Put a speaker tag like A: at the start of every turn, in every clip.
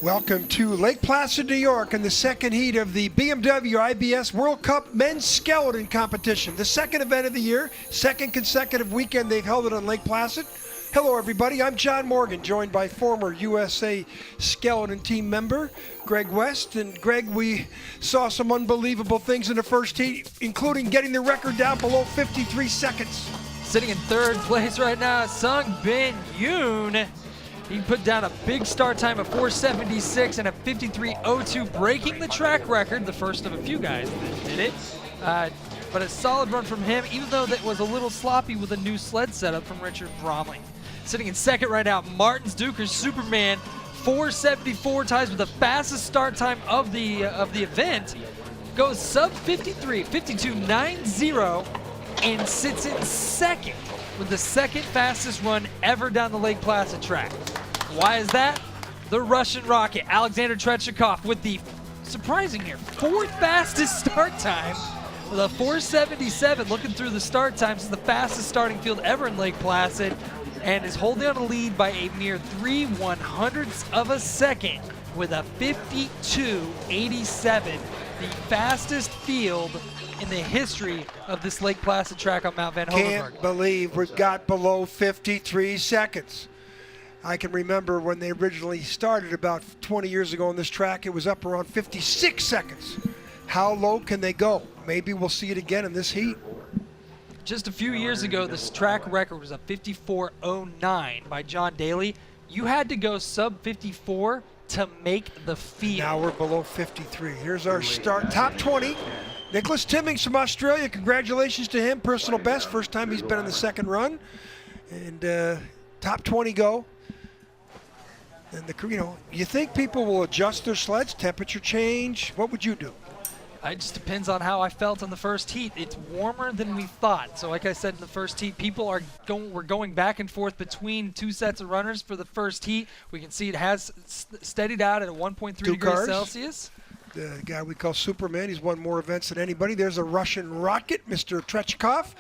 A: Welcome to Lake Placid, New York, in the second heat of the BMW IBSF World Cup Men's Skeleton Competition. The second event of the year, second consecutive weekend they've held it on Lake Placid. Hello everybody, I'm John Morgan, joined by former USA Skeleton team member Greg West. And Greg, we saw some unbelievable things in the first heat, including getting the record down below 53 seconds.
B: Sitting in third place right now, Sung Bin Yoon. He put down a big start time of 4:76 and a 53:02, breaking the track record, the first of a few guys that did it. But a solid run from him, even though that was a little sloppy with a new sled setup from Richard Bromley. Sitting in second right now, Martins Duker's Superman, 4:74, ties with the fastest start time of the event. Goes sub 53, 52:90, and sits in second with the second fastest run ever down the Lake Placid track. Why is that? The Russian rocket, Alexander Trechikov, with the, surprising here, fourth fastest start time with a 4:77. Looking through the start times, is the fastest starting field ever in Lake Placid, and is holding on a lead by a mere 3/100ths of a second with a 52:87, the fastest field in the history of this Lake Placid track on Mount Van Hoevenberg.
A: Can't believe we've got below 53 seconds. I can remember when they originally started about 20 years ago on this track, it was up around 56 seconds. How low can they go? Maybe we'll see it again in this heat.
B: Just a few years ago, this track record was a 54:09 by John Daly. You had to go sub 54 to make the field.
A: Now we're below 53. Here's our start, top 20. Nicholas Timmings from Australia, congratulations to him, personal best, first time he's been in the second run. And top 20 go. And you think people will adjust their sleds, temperature change? What would you do?
B: It just depends on how I felt in the first heat. It's warmer than we thought. So like I said in the first heat, we're going back and forth between two sets of runners for the first heat. We can see it has steadied out at a 1.3 degrees Celsius.
A: The guy we call Superman, he's won more events than anybody. There's a Russian rocket, Mr. Trechikov,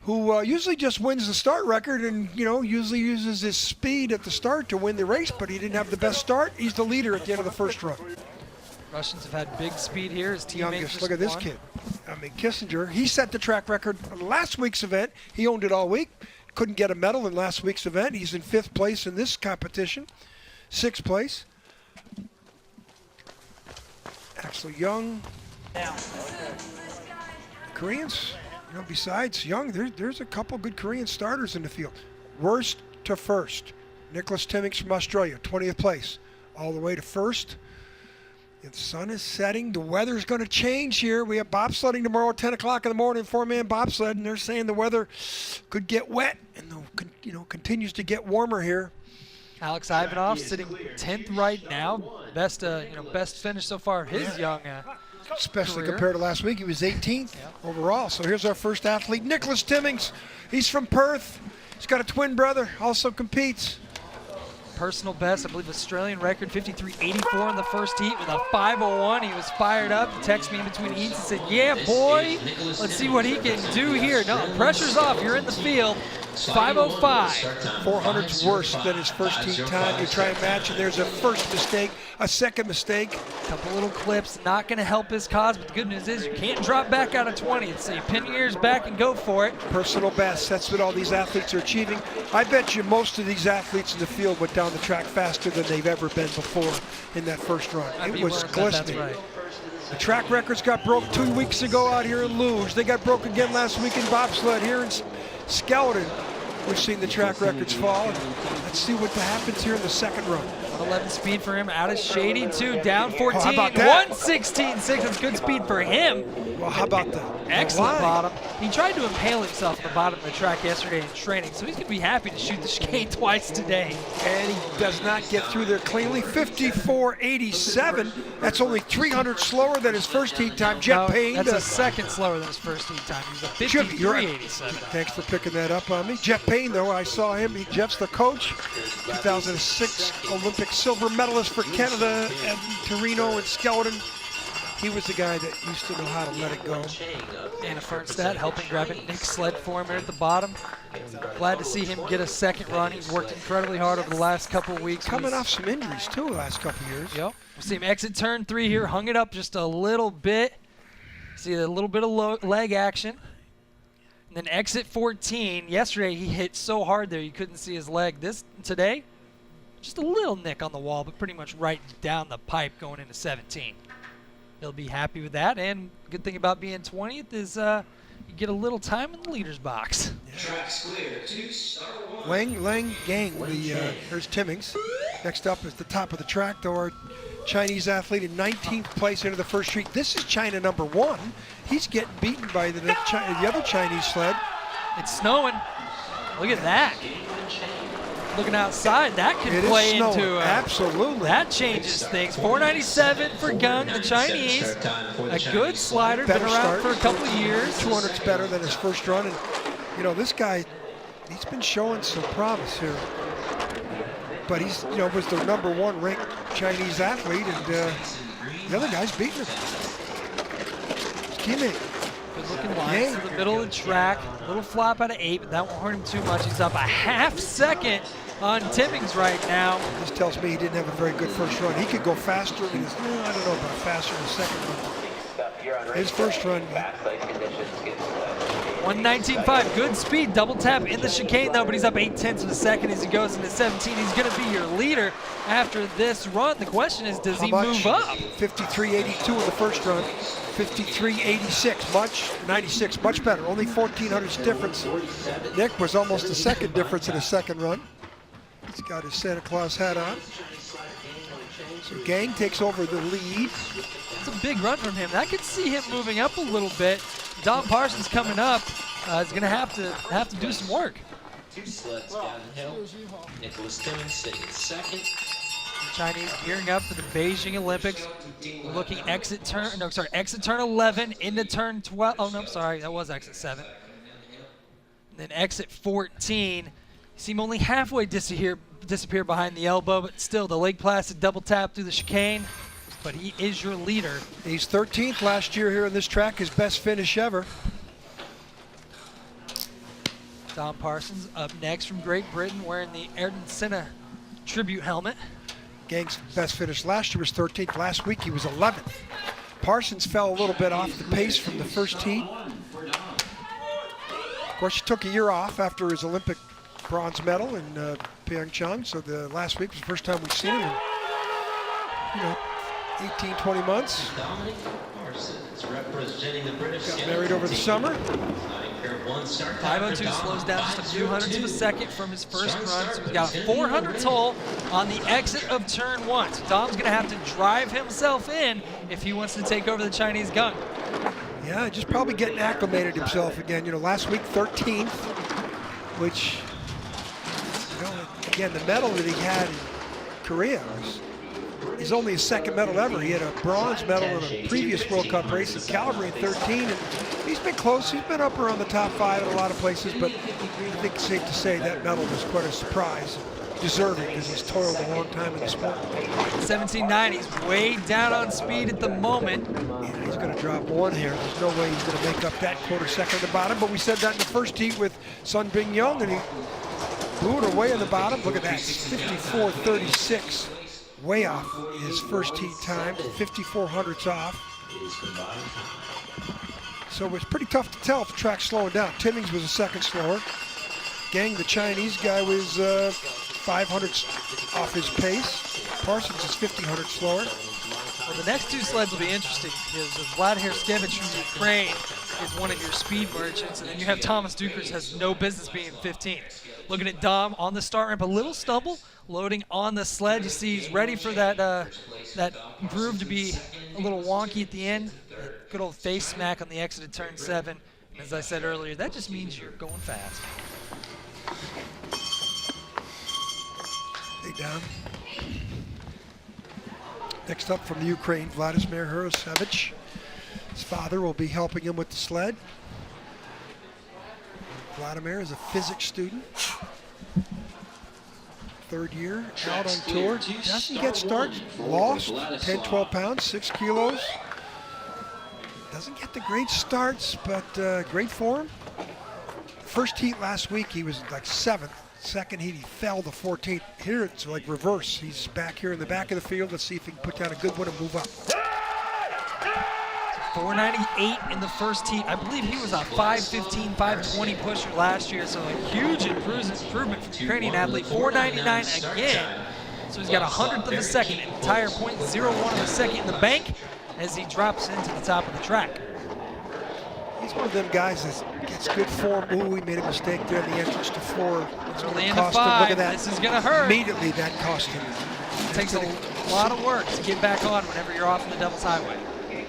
A: who usually just wins the start record and, usually uses his speed at the start to win the race, but he didn't have the best start. He's the leader at the end of the first run.
B: Russians have had big speed here. His teammates
A: youngest, look at this kid. Kissinger, he set the track record on last week's event. He owned it all week. Couldn't get a medal in last week's event. He's in 5th place in this competition, 6th place. Axel Young. Koreans, besides Young, there's a couple good Korean starters in the field. Worst to first. Nicholas Timmings from Australia, 20th place. All the way to first. The sun is setting. The weather's going to change here. We have bobsledding tomorrow at 10 o'clock in the morning, 4-man bobsled, and they're saying the weather could get wet and continues to get warmer here.
B: Alex Ivanov sitting 10th right now. Best finish so far of his young
A: especially
B: career.
A: Compared to last week, he was 18th overall. So here's our first athlete, Nicholas Timmings. He's from Perth. He's got a twin brother, also competes.
B: Personal best, I believe Australian record, 53:84 in the first heat with a 5:01. He was fired up. He texted me in between heats and said, yeah, boy, let's see what he can do here. No, pressure's off. You're in the field. 5:05.
A: 400's worse than his first heat time. You try and match, and there's a first mistake, a second mistake.
B: A couple little clips, not going to help his cause, but the good news is you can't drop back out of 20. It's so you pin your ears back and go for it.
A: Personal best, that's what all these athletes are achieving. I bet you most of these athletes in the field went down the track faster than they've ever been before in that first run. It was glistening.
B: That's right.
A: The track records got broke 2 weeks ago out here in Luge. They got broke again last week in bobsled. Here in Skeleton, we've seen the track records fall. Let's see what happens here in the second run.
B: 111 speed for him out of Shady, too. Down 14.
A: How about that?
B: 116.6. That's good speed for him.
A: Well, how about that?
B: Excellent bottom. He tried to impale himself at the bottom of the track yesterday in training, so he's going to be happy to shoot the chicane twice today.
A: And he does not get through there cleanly. 54.87. That's only 300 slower than his first heat time. Jeff Payne.
B: That's a second slower than his first heat time. He's a 53.87.
A: Thanks for picking that up on me. Jeff Payne, though, I saw him. Jeff's the coach. 2006 Olympic silver medalist for Canada at Torino and Skeleton. He was the guy that used to know how to let it go.
B: Anna Fernstad helping grab it. Nick Sled Former at the bottom. Glad to see him get a second run. He's worked incredibly hard over the last couple of weeks.
A: Coming off some injuries, too, the last couple of years.
B: Yep. We'll see him exit turn 3 here. Hung it up just a little bit. See a little bit of leg action. And then exit 14. Yesterday, he hit so hard there you couldn't see his leg. Today, just a little nick on the wall, but pretty much right down the pipe going into 17. He'll be happy with that. And good thing about being 20th is you get a little time in the leader's box.
A: Lang Gang, here's Timmings. Next up is the top of the track, though, our Chinese athlete in 19th place into the first street. This is China number 1. He's getting beaten by the other Chinese sled.
B: It's snowing. Look at that. Looking outside, that could play into
A: absolutely.
B: That changes things. 497 for Gung, the Chinese. A good slider, been around for a couple of years.
A: 200's better than his first run, and you know this guy, he's been showing some promise here. But he's, was the number 1 ranked Chinese athlete, and the other guy's beating him. His teammate.
B: Good looking line to the middle of the track. A little flop out of 8, but that won't hurt him too much. He's up a half second on Timmings right now.
A: This tells me he didn't have a very good first run. He could go faster in his, I don't know about faster in his second run. His first run.
B: 119.5, good speed, double tap in the chicane though, but he's up 0.8 of a second as he goes into 17. He's going to be your leader after this run. The question is, does he move up?
A: 53.82 in the first run, 53.86, 96, much better, only 1,400 difference. Nick was almost a second difference in his second run. He's got his Santa Claus hat on. So Gang takes over the lead.
B: It's a big run from him. I could see him moving up a little bit. Don Parsons coming up is going to have to do some work.
C: 2 sleds downhill. Nicholas Timmins sitting second.
B: The Chinese gearing up for the Beijing Olympics. Looking exit turn 11 into turn 12. Oh no, sorry, that was exit 7. And then exit 14. See him only halfway disappear behind the elbow, but still the Lake Placid double tap through the chicane. But he is your leader.
A: He's 13th last year here in this track, his best finish ever.
B: Don Parsons up next from Great Britain wearing the Ayrton Senna tribute helmet.
A: Gang's best finish last year was 13th. Last week he was 11th. Parsons fell a little bit off the pace from the first heat. Of course, he took a year off after his Olympic bronze medal in Pyeongchang, so the last week was the first time we've seen him in, 18, 20 months. Got married over the summer.
B: 502 slows down just a few hundredths of a second from his first run, so he's got 400 toll on the exit of turn 1. So Dom's going to have to drive himself in if he wants to take over the Chinese Gung.
A: Yeah, just probably getting acclimated himself again. Last week 13th, which, again, the medal that he had in Korea is only his second medal ever. He had a bronze medal in a previous World Cup race in Calgary in 13, and he's been close. He's been up around the top 5 in a lot of places, but I think it's safe to say that medal was quite a surprise. Deserving, because he's toiled a long time in the sport.
B: 17.9, he's way down on speed at the moment.
A: Yeah, he's going to drop 1 here. There's no way he's going to make up that quarter second at the bottom, but we said that in the first heat with Sun Bing Young, and he blew it away in the bottom. Look at that, 54.36. Way off his first heat time, 5400ths off. So it's pretty tough to tell if the track's slowing down. Timmings was a second slower. Gang, the Chinese guy, was 500ths off his pace. Parsons is 50 slower.
B: Well, the next 2 sleds will be interesting because Vladimir Skevich from Ukraine is one of your speed merchants, and then you have Thomas Dukers has no business being 15th. Looking at Dom on the start ramp, a little stumble, loading on the sled. You see he's ready for that that groove to be a little wonky at the end. Good old face smack on the exit of turn 7. And as I said earlier, that just means you're going fast.
A: Stay down. Next up from the Ukraine, Vladimir Hurosevich. His father will be helping him with the sled. Vladimir is a physics student. 3rd year, out on tour. Doesn't get started. Lost 10, 12 pounds, 6 kilos. doesn't get the great starts, but great form. First heat last week, he was like 7th. Second heat, he fell to 14th. Here, it's like reverse. He's back here in the back of the field. Let's see if he can put down a good one and move up.
B: 498 in the first heat. I believe he was a 515, 520 pusher last year, so a huge improvement from the Ukrainian athlete. 499 again. So he's got 100th of a second, an entire .01 of a second in the bank as he drops into the top of the track.
A: He's one of them guys that gets good form. Ooh, he made a mistake there in the entrance to 4. It's
B: Only
A: going to
B: into
A: cost him.
B: 5.
A: Look at that.
B: This is going to hurt.
A: Immediately, that cost him.
B: It takes a lot of work to get back on whenever you're off in the Devil's Highway.
A: In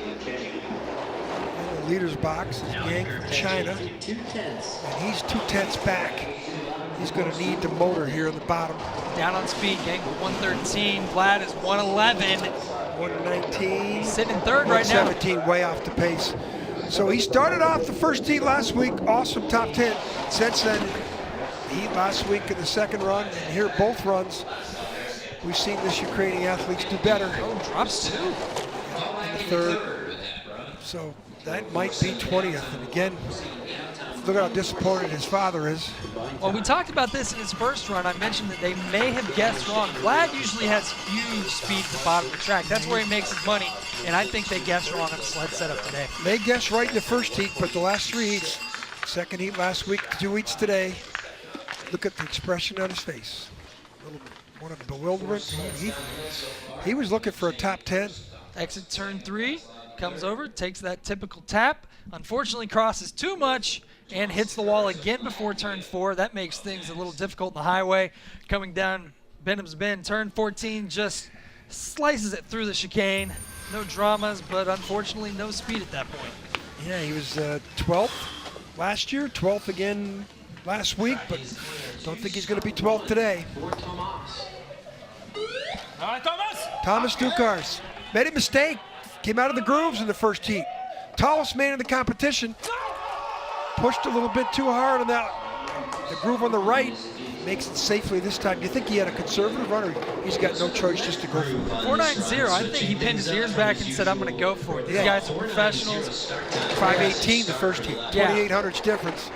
A: the leader's box is Yang from China, and he's 2/10 back. He's going to need the motor here on the bottom.
B: Down on speed, Gang 113. Vlad is 111.
A: 119.
B: Sitting in third right now.
A: 117, way off the pace. So he started off the first heat last week, awesome top 10. Since then, heat last week in the second run, and here both runs, we've seen this Ukrainian athletes do better.
B: Oh, drops 2.
A: In the third. So that might be 20th. And again, look at how disappointed his father is.
B: Well, we talked about this in his first run. I mentioned that they may have guessed wrong. Vlad usually has huge speed at the bottom of the track. That's where he makes his money, and I think they guessed wrong on the sled setup today.
A: They guessed right in the first heat, but the last 3 heats, second heat last week, 2 heats today, look at the expression on his face. A little one of bewilderment. He was looking for a top 10.
B: Exit turn 3, comes over, takes that typical tap, unfortunately crosses too much, and hits the wall again before turn 4. That makes things a little difficult in the highway. Coming down Benham's Bend, turn 14 just slices it through the chicane. No dramas, but unfortunately no speed at that point.
A: Yeah, he was 12th last year, 12th again last week, but don't think he's going to be 12th today. Thomas Dukars made a mistake, came out of the grooves in the first heat. Tallest man in the competition. Pushed a little bit too hard on that. The groove on the right makes it safely this time. You think he had a conservative run, or he's got no choice just to go for it?
B: 490, I think he pinned his ears back and said, I'm going to go for it. These guys are professionals.
A: 518 the first heat, 2800's difference.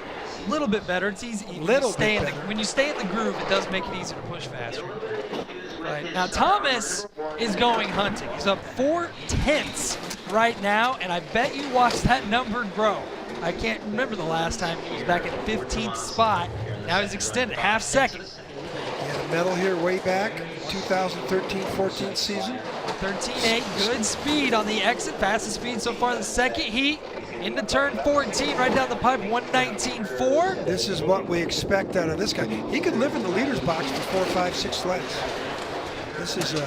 B: A little bit better. It's easy. When you stay in the groove, it does make it easier to push faster. Right. Now, Thomas is going hunting. He's up 4/10 right now, and I bet you watched that number grow. I can't remember the last time he was back at 15th spot. Now he's extended half second.
A: He had a medal here way back, 2013-14 season.
B: 13.8, good speed on the exit, fastest speed so far the second heat. Into turn 14, right down the pipe, 119.4.
A: This is what we expect out of this guy. He could live in the leader's box for 4, 5, 6 sleds. This is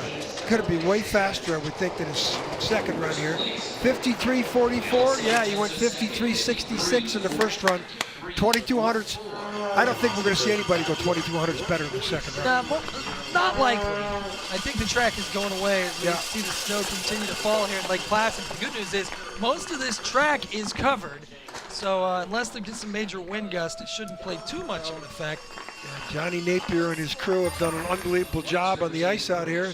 A: going to be way faster, I would think, than his second run here. 53.44, yeah, he went 53.66 in the first run. 2200s. I don't think we're going to see anybody go 2200s better in the second run.
B: Not likely. I think the track is going away as we see the snow continue to fall here in Lake Placid. The good news is most of this track is covered, so unless there gets some major wind gust, it shouldn't play too much of an effect.
A: Yeah, Johnny Napier and his crew have done an unbelievable job on the ice out here.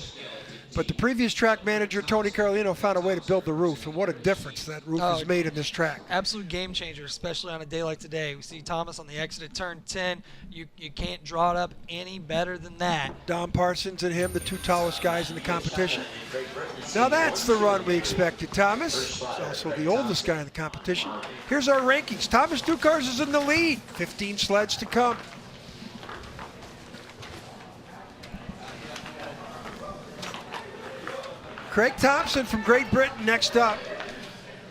A: But the previous track manager, Tony Carlino, found a way to build the roof, and what a difference that roof has made in this track.
B: Absolute game changer, especially on a day like today. We see Thomas on the exit at turn 10. You can't draw it up any better than that.
A: Don Parsons and him, the 2 tallest guys in the competition. Now that's the run we expected. Thomas is also the oldest guy in the competition. Here's our rankings. Thomas Dukars is in the lead. 15 sleds to come. Craig Thompson from Great Britain next up.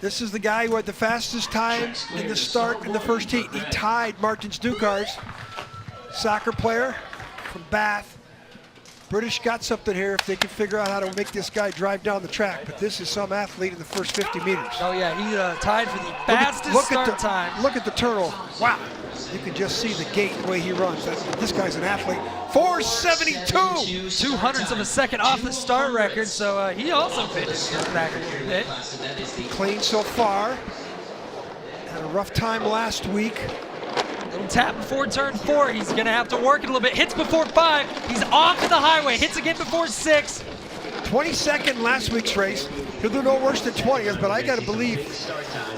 A: This is the guy who had the fastest time in the start in the first heat. He tied Martins Dukars, soccer player from Bath. British got something here if they can figure out how to make this guy drive down the track. But this is some athlete in the first 50 meters.
B: Oh yeah, he tied for the fastest start time.
A: Look at the turnover. Wow. You can just see the gait, the way he runs. This guy's an athlete. 472.
B: 200ths of a second off the start record, so he also fit his back a little bit.
A: Clean so far. Had a rough time last week.
B: Little tap before turn 4. He's going to have to work it a little bit. Hits before 5. He's off to the highway. Hits again before 6.
A: 22nd last week's race. He'll do no worse than 20th, but I got to believe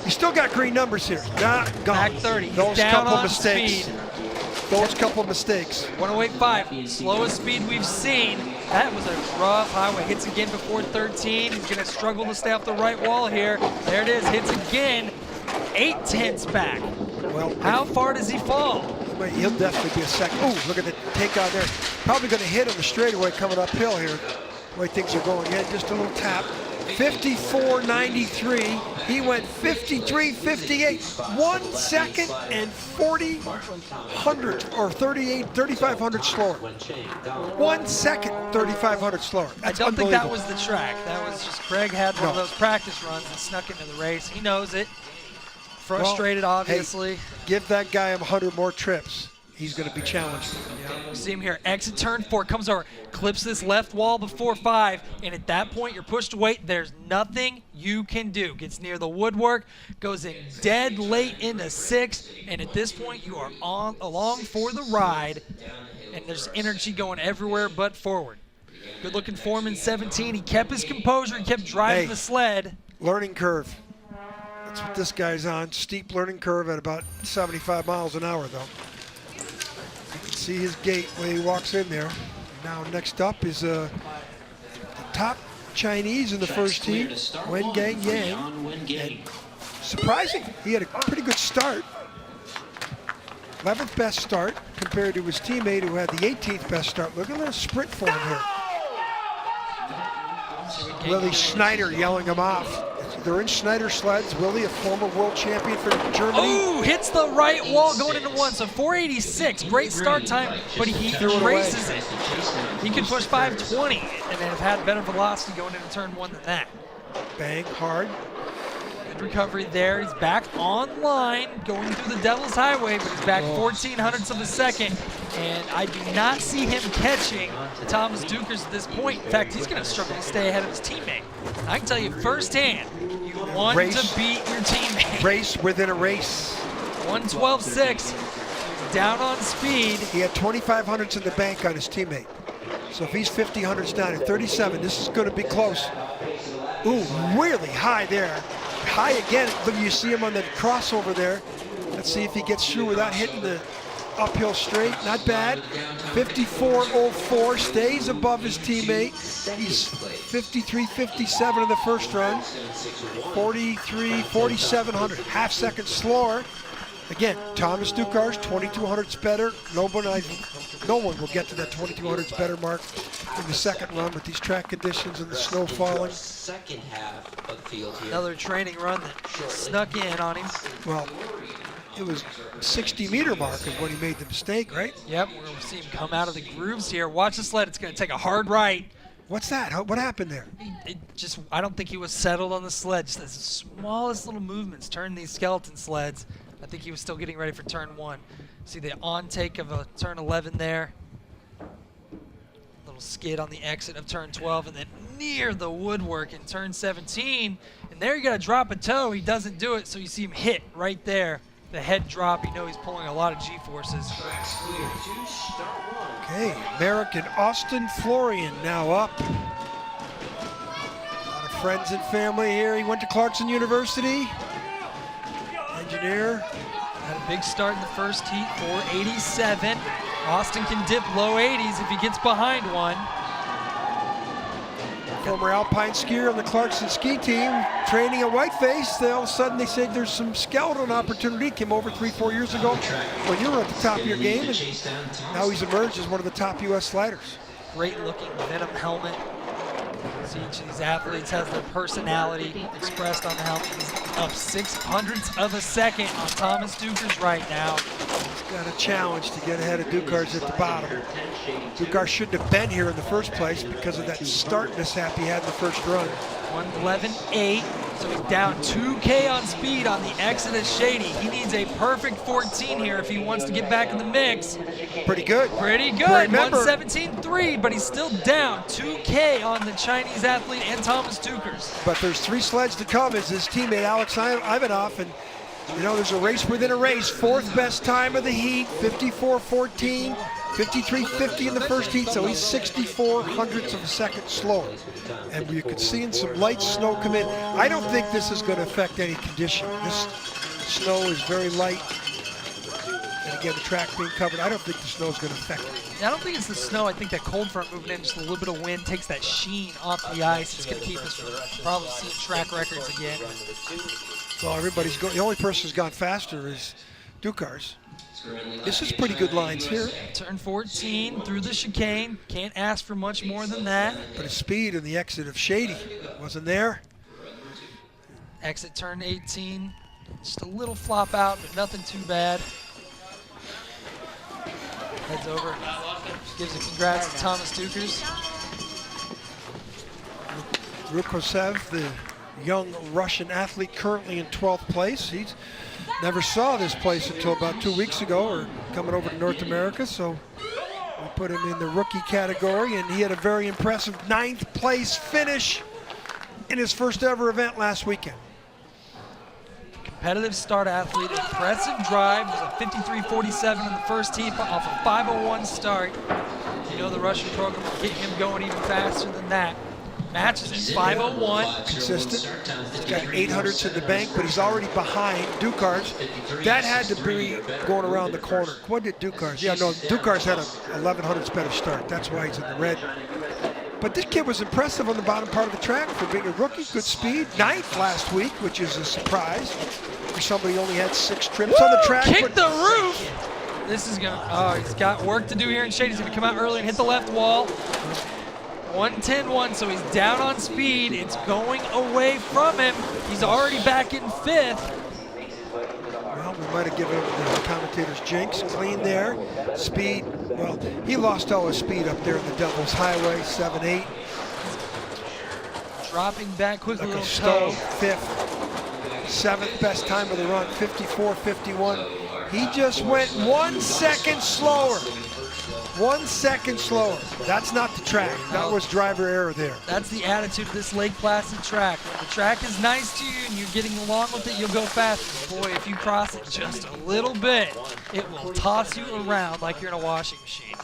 A: he's still got green numbers here. Nah, gone.
B: Back 30.
A: Those
B: Down
A: couple
B: on
A: mistakes.
B: speed.
A: Those couple mistakes.
B: 108.5, slowest speed we've seen. That was a rough highway. Hits again before 13. He's going to struggle to stay off the right wall here. There it is, hits again. 8/10ths back.
A: Well,
B: how far does he fall?
A: He'll definitely be a second. Ooh, look at the takeout there. Probably going to hit on the straightaway coming uphill here. The way things are going. Yeah, just a little tap. 54.93. He went 53.58. 1 second and 40 hundredths, or 3,500 slower. 1 second, 3,500 slower. That's
B: I don't think that
A: unbelievable.
B: was the track. That was just Craig had one of those practice runs and snuck into the race. He knows it. Frustrated,
A: well,
B: obviously.
A: Hey, give that guy 100 more trips. He's going to be challenged.
B: Yeah, we see him here. Exit turn 4, comes over, clips this left wall before 5, and at that point you're pushed away. There's nothing you can do. Gets near the woodwork, goes in dead late into 6, and at this point you are along for the ride, and there's energy going everywhere but forward. Good looking form in 17. He kept his composure and kept driving the sled.
A: Learning curve. That's what this guy's on. Steep learning curve at about 75 miles an hour, though. You can see his gait when he walks in there. Now next up is the top Chinese in the first heat, Wen Gang Yang. And surprising, he had a pretty good start. 11th best start compared to his teammate who had the 18th best start. Look at the sprint for him here. Willie Schneider yelling him off. They're in Schneider sleds. Willie, a former world champion for Germany.
B: Oh, hits the right wall going into 1. So 486, great start time, but he races it. He could push 520 and then have had better velocity going into turn 1 than that.
A: Bang, hard.
B: Good recovery there. He's back online, going through the Devil's Highway, but he's back 14 hundredths of a second. And I do not see him catching Thomas Dukers at this point. In fact, he's going to struggle to stay ahead of his teammate. I can tell you firsthand, you want to beat your teammate.
A: Race within a race.
B: 112.6, down on speed.
A: He had 25 hundredths in the bank on his teammate. So if he's 50 hundredths down at 37, this is going to be close. Ooh, really high there. High again. Look, you see him on the crossover there. Let's see if he gets through without hitting the uphill straight. Not bad. 54.04, stays above his teammate. He's 53.57 in the first run. 4700, half second slower. Again, Thomas Dukars, 22 hundredths better. No one will get to that 22 hundredths better mark in the second run with these track conditions and the snow falling.
C: Second half of the field here.
B: Another training run that snuck in on him.
A: Well, it was 60-meter mark is when he made the mistake, right?
B: Yep, we're going to see him come out of the grooves here. Watch the sled. It's going to take a hard right.
A: What's that? What happened there?
B: I don't think he was settled on the sled. Just the smallest little movements turn these skeleton sleds. I think he was still getting ready for turn 1. See the on take of a turn 11 there. Little skid on the exit of turn 12, and then near the woodwork in turn 17. And there you got to drop a toe. He doesn't do it, so you see him hit right there. The head drop. You know he's pulling a lot of G-forces.
A: Okay, American Austin Florian now up. A lot of friends and family here. He went to Clarkson University. Engineer.
B: Had a big start in the first heat, 487. Austin can dip low 80s if he gets behind one.
A: Former Alpine skier on the Clarkson ski team, training at Whiteface. All of a sudden they say there's some skeleton opportunity. Came over 3-4 years ago when you were at the top of your game, and now he's emerged as one of the top U.S. sliders.
B: Great looking Venom helmet. See, each of these athletes has their personality expressed on the helmet. He's up 600ths of a second on Thomas Dukers right now.
A: He's got a challenge to get ahead of Dukars at the bottom. Dukars shouldn't have been here in the first place because of that start mishap he had in the first run.
B: 111.8, so he's down 2K on speed on the exit of Shady. He needs a perfect 14 here if he wants to get back in the mix.
A: Pretty good.
B: Pretty good. 117.3, but he's still down 2K on the Chinese athlete and Thomas Dukers.
A: But there's 3 sleds to come as his teammate Alex Ivanov, and you know there's a race within a race. 4th best time of the heat, 54.14. 53.50 in the first heat, so he's 64 hundredths of a second slower. And you can see some light snow come in. I don't think this is going to affect any condition. This snow is very light. And again, the track being covered, I don't think the snow is going to affect it.
B: I don't think it's the snow. I think that cold front moving in, just a little bit of wind takes that sheen off the ice. It's going to keep us from probably seeing track records again.
A: Well, everybody's going. The only person who's gone faster is Ducars. This is pretty good lines here.
B: Turn 14 through the chicane. Can't ask for much more than that.
A: But his speed in the exit of Shady wasn't there.
B: Exit turn 18. Just a little flop out, but nothing too bad. Heads over. Gives a congrats to Thomas Dukers.
A: Rukosev, the young Russian athlete, currently in 12th place. He's never saw this place until about 2 weeks ago, or coming over to North America, so we put him in the rookie category, and he had a very impressive 9th place finish in his first ever event last weekend.
B: Competitive start athlete, impressive drive, was a 53.47 in the first heat off a 5:01 start. You know the Russian program will get him going even faster than that. Matches in 5:01.
A: Consistent. He's got 800s in the bank, but he's already behind Ducars. That had to be going around the corner. What did Ducars? Yeah, no, Ducars had a 1100s better start. That's why he's in the red. But this kid was impressive on the bottom part of the track for being a rookie. Good speed. 9th last week, which is a surprise for somebody who only had 6 trips on the track.
B: Kick the roof! This is gonna, oh, he's got work to do here in Shady. He's gonna come out early and hit the left wall. 110.1, so he's down on speed. It's going away from him. He's already back in 5th.
A: Well, we might have given him the commentator's jinx. Clean there. Speed, well, he lost all his speed up there in the Devil's Highway, 7.8.
B: Dropping back quickly,
A: Like a
B: little
A: stove,
B: toe.
A: 5th. 7th best time of the run, 54.51. He just went 1 second slower. 1 second slower. That's not the track. That was driver error there.
B: That's the attitude of this Lake Placid track. When the track is nice to you and you're getting along with it, you'll go fast. Boy, if you cross it just a little bit, it will toss you around like you're in a washing machine.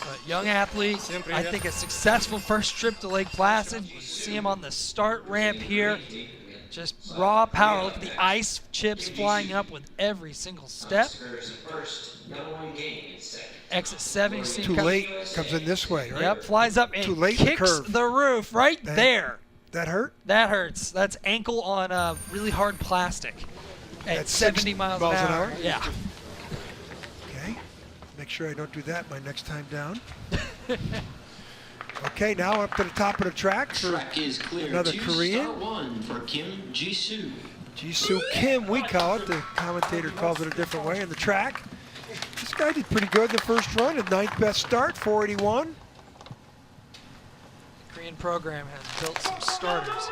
B: But young athlete, I think a successful first trip to Lake Placid. You see him on the start ramp here. Just raw power. Look at the ice chips flying up with every single step. Exit 7, you see him
A: Too late, comes in this way, right?
B: Yep, flies up and
A: Too late
B: kicks the roof right there.
A: That hurt?
B: That hurts. That's ankle on really hard plastic at 70 miles an hour. Yeah.
A: Okay, make sure I don't do that my next time down. Okay, now up to the top of the track for another Korean.
C: For Kim Jisoo.
A: Jisoo Kim, we call it. The commentator calls it a different way in the track. This guy did pretty good the first run, a 9th best start, 481.
B: The Korean program has built some starters.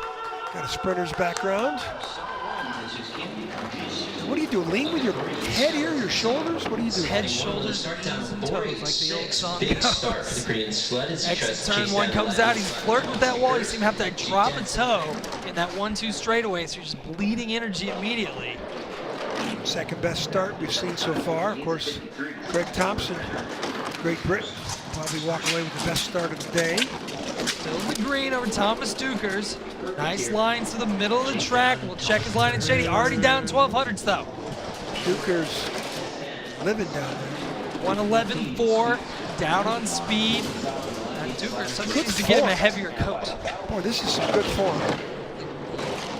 A: Got a sprinter's background. What do you do? Lean with your head here, your shoulders? What do you do?
B: Head, shoulders, knees, and toes, like the old song
C: Big start for the
B: goes.
C: Korean sled as he tries
B: Exit
C: to
B: turn
C: chase
B: 1
C: that
B: comes
C: lead.
B: out. He's flirting with that wall. You see him have to drop a toe in that 1-2 straightaway, so you're just bleeding energy immediately.
A: Second best start we've seen so far. Of course, Greg Thompson, Great Britain, probably walk away with the best start of the day.
B: Still in the green over Thomas Dukers. Nice lines to the middle of the track. We'll check his line in Shady. Already down 1200s though.
A: Dukers living down there.
B: 111.4, down on speed. And Dukers, somebody needs to get him a heavier coat.
A: Boy, this is some good form.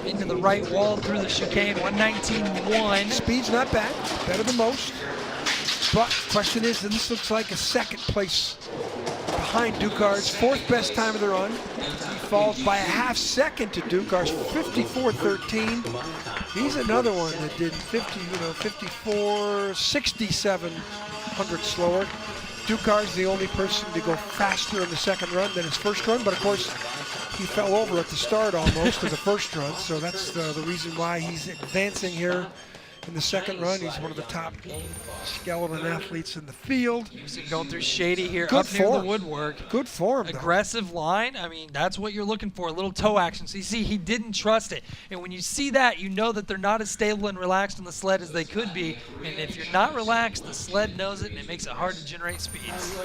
B: Into the right wall through the chicane, 119.1.
A: Speed's not bad, better than most. But question is, this looks like a 2nd place behind Ducars, 4th best time of the run. He falls by a half second to Ducars, 54.13. He's another one that did 54.67 hundredths slower. Ducars the only person to go faster in the second run than his first run, but of course he fell over at the start almost of the first run, so that's the reason why he's advancing here in the second run. He's one of the top skeleton athletes in the field.
B: Going through shady here,
A: Good
B: up near the
A: form.
B: woodwork.
A: Good form, though.
B: Aggressive line. I mean, that's what you're looking for, a little toe action. So you see, he didn't trust it. And when you see that, you know that they're not as stable and relaxed on the sled as they could be. And if you're not relaxed, the sled knows it, and it makes it hard to generate speeds.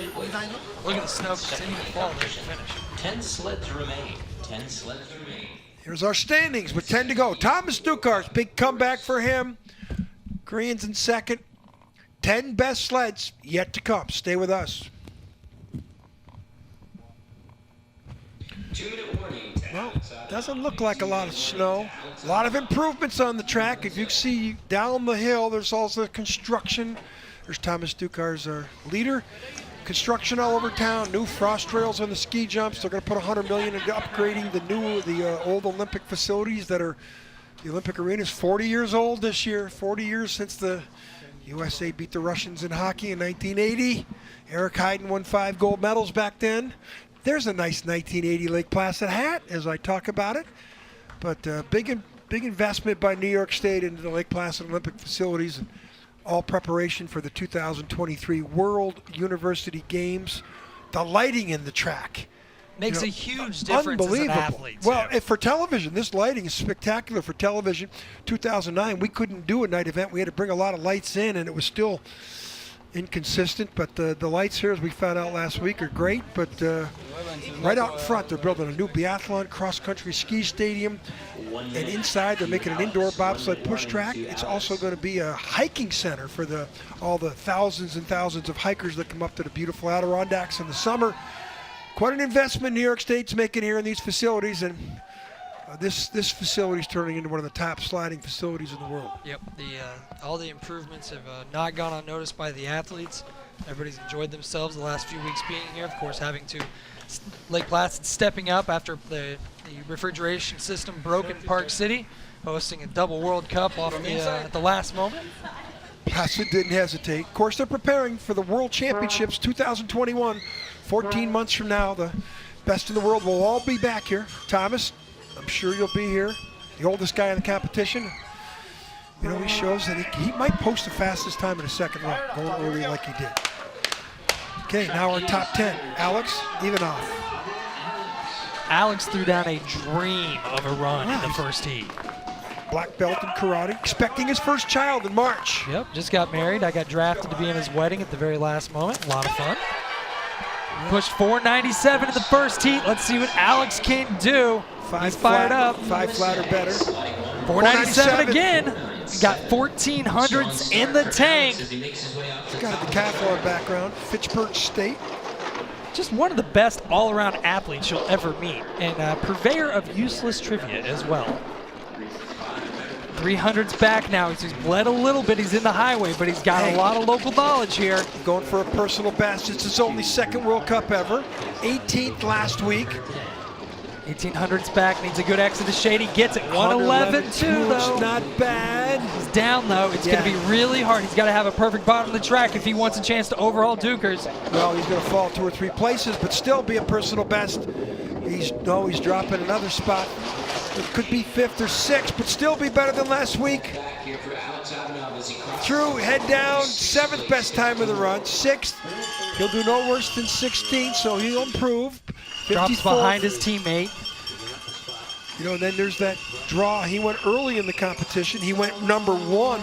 B: Look at the snow continue to fall there to finish.
C: 10 sleds remain. 10 sleds remain.
A: Here's our standings with 10 to go. Thomas Dukars, big comeback for him. Koreans in second. 10 best sleds yet to come. Stay with us.
C: 2-minute warning.
A: Well, doesn't look like a lot of snow. A lot of improvements on the track. If you see down the hill, there's also construction. There's Thomas Dukars, our leader. Construction all over town. New frost rails on the ski jumps. They're going to put $100 million into upgrading the old Olympic facilities that are. The Olympic Arena is 40 years old this year. 40 years since the USA beat the Russians in hockey in 1980. Eric Heiden won 5 gold medals back then. There's a nice 1980 Lake Placid hat as I talk about it. But big investment by New York State into the Lake Placid Olympic facilities, and all preparation for the 2023 World University Games. The lighting in the track.
B: Makes a huge difference as an athlete.
A: Well, for television, this lighting is spectacular for television. 2009, we couldn't do a night event. We had to bring a lot of lights in, and it was still inconsistent. But the lights here, as we found out last week, are great. But right out in front, they're building a new biathlon cross-country ski stadium. And inside, they're making an indoor bobsled push track. It's also going to be a hiking center for all the thousands and thousands of hikers that come up to the beautiful Adirondacks in the summer. Quite an investment New York State's making here in these facilities, and this facility is turning into one of the top sliding facilities in the world.
B: Yep, all the improvements have not gone unnoticed by the athletes. Everybody's enjoyed themselves the last few weeks being here. Of course, having to Lake Placid stepping up after the refrigeration system broke in Park City, hosting a double World Cup off at the last moment.
A: Placid didn't hesitate. Of course, they're preparing for the World Championships 2021. 14 months from now, the best in the world will all be back here. Thomas, I'm sure you'll be here. The oldest guy in the competition. You know, he shows that he might post the fastest time in the second run, going early like he did. Okay, now our top 10. Alex Ivanov.
B: Alex threw down a dream of a run in the first heat.
A: Black belt in karate, expecting his first child in March.
B: Yep, just got married. I got drafted to be in his wedding at the very last moment. A lot of fun. Pushed 497 in the first heat. Let's see what Alex can do. He's fired up.
A: 5 flat or better.
B: 497 again. Got 1400s in the tank.
A: He's got a decathlon background. Fitchburg State.
B: Just one of the best all-around athletes you'll ever meet, and a purveyor of useless trivia as well. 300's back now. He's bled a little bit. He's in the highway, but he's got a lot of local knowledge here.
A: Going for a personal best. It's his only second World Cup ever. 18th last week.
B: 1800's back. Needs a good exit to shady. Gets it. 111 too, though.
A: It's not bad.
B: He's down, though. It's going to be really hard. He's got to have a perfect bottom of the track if he wants a chance to overhaul Dukars.
A: Well, he's going to fall 2 or 3 places, but still be a personal best. He's dropping another spot. It could be 5th or 6th, but still be better than last week. Through, head down, 7th best time of the run, 6th. He'll do no worse than 16th, so he'll improve.
B: Drops behind his teammate.
A: You know, then there's that draw. He went early in the competition. He went number 1.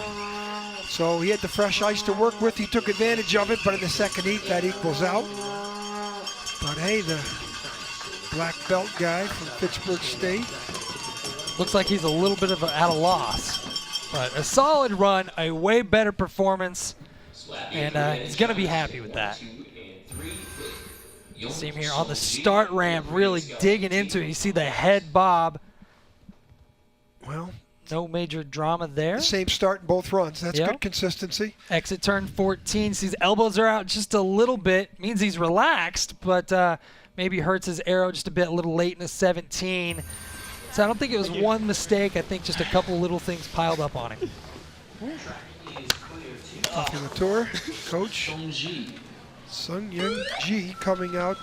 A: So he had the fresh ice to work with. He took advantage of it, but in the second heat, that equals out. But hey, the black belt guy from Fitchburg State.
B: Looks like he's a little bit at a loss. But a solid run, a way better performance, and he's going to be happy with that. See him here on the start ramp, really digging into it. You see the head bob.
A: Well,
B: no major drama there.
A: The same start in both runs. That's good consistency.
B: Exit turn 14. Sees elbows are out just a little bit. Means he's relaxed, but maybe hurts his arrow just a bit, a little late in the 17. So I don't think it was one mistake. I think just a couple little things piled up on him.
A: Talking the tour, coach Sung Young Ji coming out.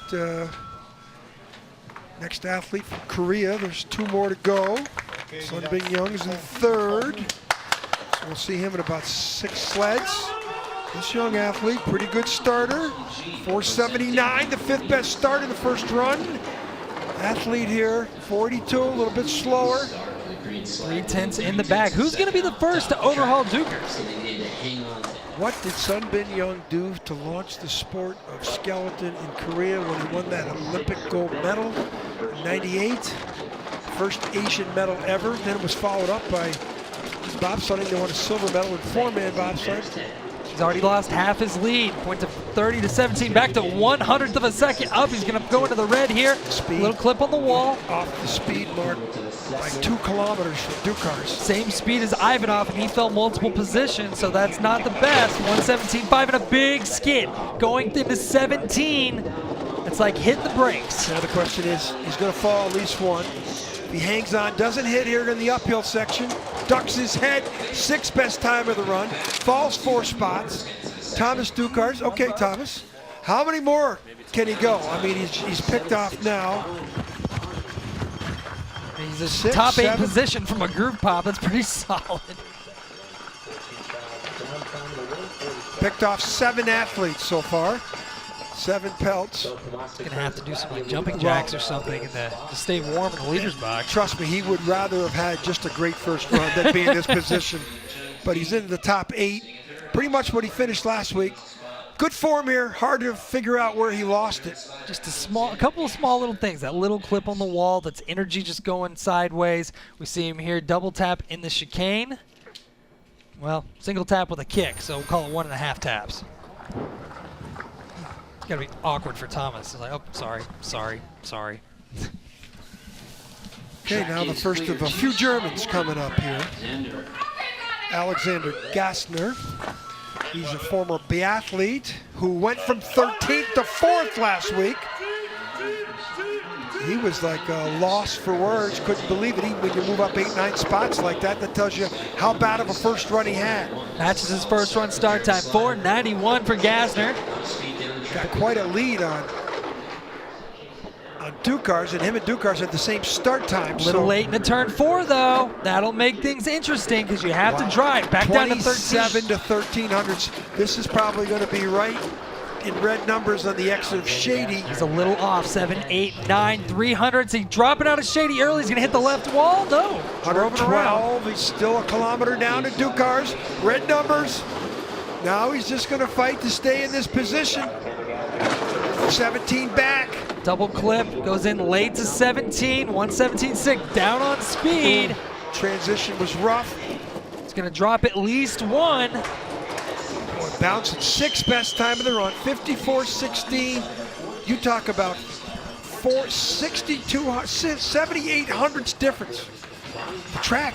A: Next athlete from Korea. There's 2 more to go. Sun Bing Young is in 3rd. So We'll see him in about 6 sleds. This young athlete, pretty good starter. 479, the 5th best start in the first run. Athlete here, 42, a little bit slower.
B: 3/10 in the bag. Who's going to be the first to overhaul Dukers?
A: What did Sun Bin Young do to launch the sport of skeleton in Korea when he won that Olympic gold medal in '98? First Asian medal ever. Then it was followed up by bobsledding. They won a silver medal in 4-man bobsled.
B: He's already lost half his lead. Went to 30-17, back to 1/100th of a second up. He's going to go into the red here.
A: Speed.
B: Little clip on the wall.
A: Off the speed mark by 2 kilometers from Dukars.
B: Same speed as Ivanov, and he fell multiple positions, so that's not the best. 117.5 and a big skid. Going into 17. It's like hit the brakes.
A: Now the question is, he's going to fall at least one. If he hangs on, doesn't hit here in the uphill section, ducks his head, 6th best time of the run, falls 4 spots. Thomas Dukars, okay Thomas, how many more can he go? I mean, he's picked off now.
B: He's a
A: 6,
B: top 8
A: 7.
B: position from a group pop. That's pretty solid.
A: Picked off 7 athletes so far. 7 pelts.
B: Gonna have to do some like jumping jacks or something to stay warm in the leader's box.
A: Trust me, he would rather have had just a great first run than be in this position. But he's in the top 8. Pretty much what he finished last week. Good form here. Hard to figure out where he lost it.
B: Just a couple of small little things. That little clip on the wall, that's energy just going sideways. We see him here double tap in the chicane. Well, single tap with a kick, so we'll call it 1.5 taps. It's gotta be awkward for Thomas. It's like, oh, sorry.
A: Okay, now the first of a few Germans coming up here. Alexander Gassner. He's a former biathlete who went from 13th to 4th last week. He was like a loss for words. Couldn't believe it. Even when you move up 8-9 spots like that, that tells you how bad of a first run he had.
B: Matches his first run start time, 4:91 for Gassner.
A: Got quite a lead on Dukars, and him and Dukars had the same start time.
B: A little late in the turn 4, though. That'll make things interesting because you have to drive back down to
A: 27
B: 13.
A: to 1300s. This is probably going to be right in red numbers on the exit of Shady.
B: He's a little off, 7, 8, 9, 300s. He's dropping out of Shady early. He's going to hit the left wall. No.
A: 112. He's still a kilometer down to Dukars. Red numbers. Now he's just going to fight to stay in this position. 17 back.
B: Double clip, goes in late to 17, 117.6, down on speed.
A: Transition was rough.
B: It's gonna drop at least 1.
A: Boy, bouncing 6th best time of the run, 54.16. You talk about 7,800ths difference.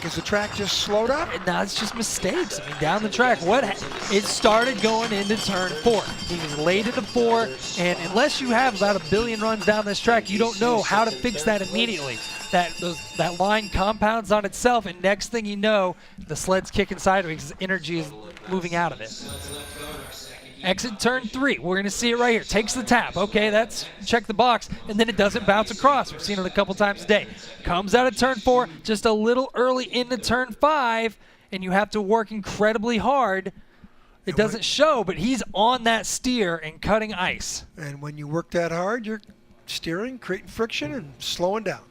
A: Is the track just slowed up?
B: No, it's just mistakes. I mean, down the track, it started going into turn 4. He was late into 4, and unless you have about 1 billion runs down this track, you don't know how to fix that immediately. That line compounds on itself, and next thing you know, the sled's kicking sideways because energy is moving out of it. Exit turn 3, we're gonna see it right here. Takes the tap, okay, that's check the box, and then it doesn't bounce across. We've seen it a couple times a day. Comes out of turn 4, just a little early into turn 5, and you have to work incredibly hard. It doesn't show, but he's on that steer and cutting ice.
A: And when you work that hard, you're steering, creating friction, and slowing down.